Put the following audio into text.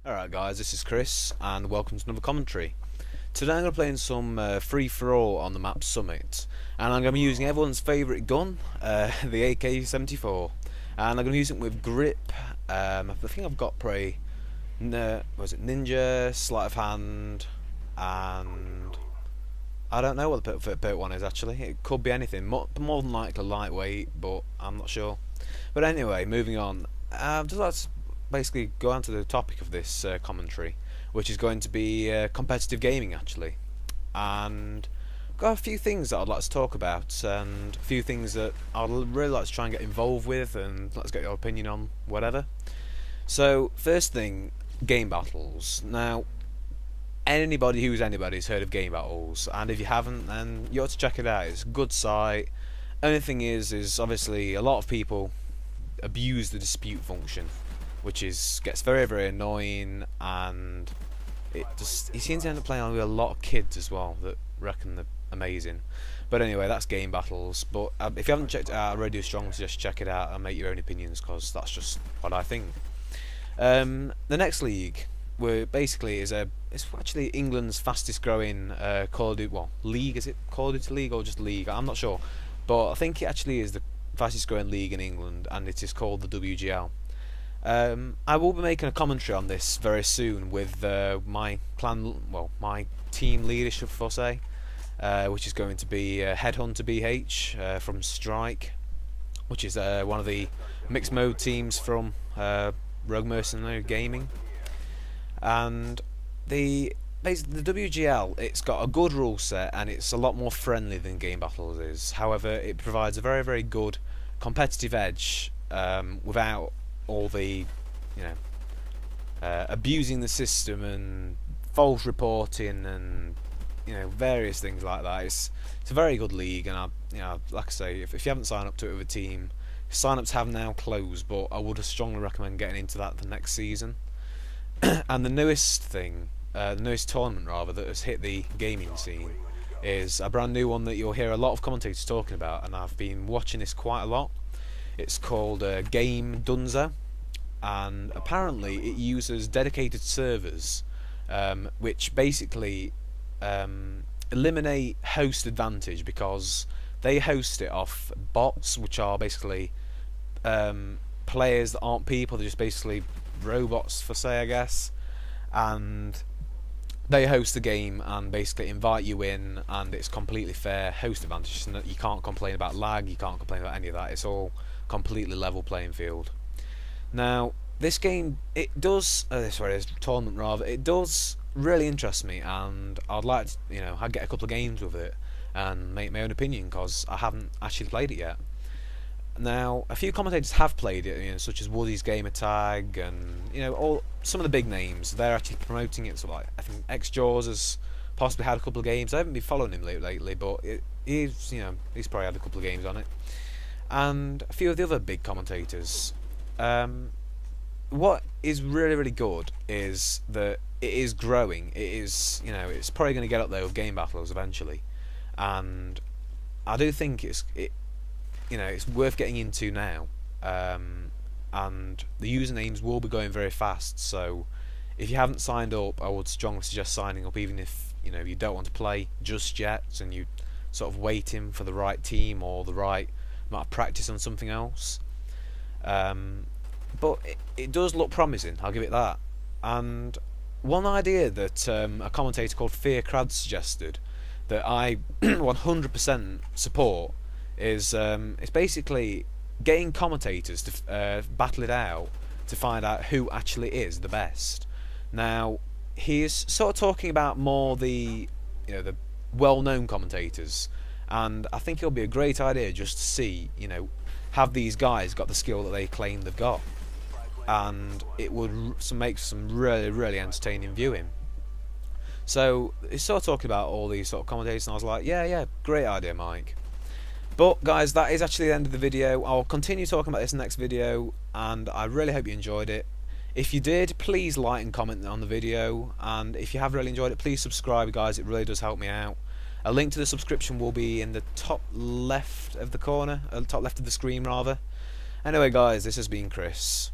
Alright guys, this is Chris and welcome to another commentary. Today I'm going to be playing some free-for-all on the map Summit, and I'm going to be using everyone's favourite gun, the AK-74, and I'm going to be using it with grip. I think I've got probably Ninja, Sleight of Hand, and I don't know what the perfect one is actually. It could be anything, more than likely lightweight, but I'm not sure. But anyway, moving on. Just let's basically go on to the topic of this commentary, which is going to be competitive gaming actually, and I've got a few things that I'd like to talk about and a few things that I'd really like to try and get involved with, and let's get your opinion on whatever. So first thing, game battles. Now anybody's heard of game battles, and if you haven't, then you ought to check it out. It's a good site. Only thing is obviously a lot of people abuse the dispute function, which gets very annoying, and it seems to end up playing with a lot of kids as well that reckon they're amazing. But anyway, that's game battles. But if you haven't checked it out, I really do strongly suggest check it out and make your own opinions, because that's just what I think. The next league, it's actually England's fastest growing Call of Duty league. Is it Call of Duty League or just league? I'm not sure, but I think it actually is the fastest growing league in England, and it is called the WGL. I will be making a commentary on this very soon with my team leadership, for say, which is going to be Headhunter BH from Strike, which is one of the mixed mode teams from Rogue Mercenary Gaming. And basically the WGL, it's got a good rule set and it's a lot more friendly than Game Battles is. However, it provides a very good competitive edge without all the abusing the system and false reporting and various things like that. It's a very good league, and like I say, if you haven't signed up to it with a team, sign-ups have now closed, but I would strongly recommend getting into that for next season. And the newest tournament rather that has hit the gaming scene is a brand new one that you'll hear a lot of commentators talking about, and I've been watching this quite a lot. It's called Game Dunza, and apparently it uses dedicated servers, which basically eliminate host advantage, because they host it off bots, which are basically players that aren't people. They're just basically robots, for say, I guess, and they host the game and basically invite you in, and it's completely fair host advantage. You can't complain about lag, you can't complain about any of that. It's all completely level playing field. Now this game, this tournament rather, it does really interest me, and I'd like to, I'd get a couple of games with it and make my own opinion, because I haven't actually played it yet. Now, a few commentators have played it, such as Woody's Gamer Tag, and some of the big names. They're actually promoting it. So, like, I think xJaws has possibly had a couple of games. I haven't been following him lately, but he's probably had a couple of games on it. And a few of the other big commentators. What is really good is that it is growing. It is, it's probably going to get up there with game battles eventually, and I do think it's worth getting into now, and the usernames will be going very fast. So if you haven't signed up, I would strongly suggest signing up, even if you don't want to play just yet and you sort of waiting for the right team or the right amount of practice on something else. But it does look promising, I'll give it that. And one idea that a commentator called xChrisPyyx suggested that I 100% support is it's basically getting commentators to battle it out to find out who actually is the best. Now he's sort of talking about more the well-known commentators, and I think it'll be a great idea just to see have these guys got the skill that they claim they've got, and it would make some really entertaining viewing. So he's sort of talking about all these sort of commentators, and I was like, yeah, great idea, Mike. But guys, that is actually the end of the video. I'll continue talking about this next video, and I really hope you enjoyed it. If you did, please like and comment on the video, and if you have really enjoyed it, please subscribe, guys. It really does help me out. A link to the subscription will be in the top left of the corner, top left of the screen rather. Anyway guys, this has been Chris.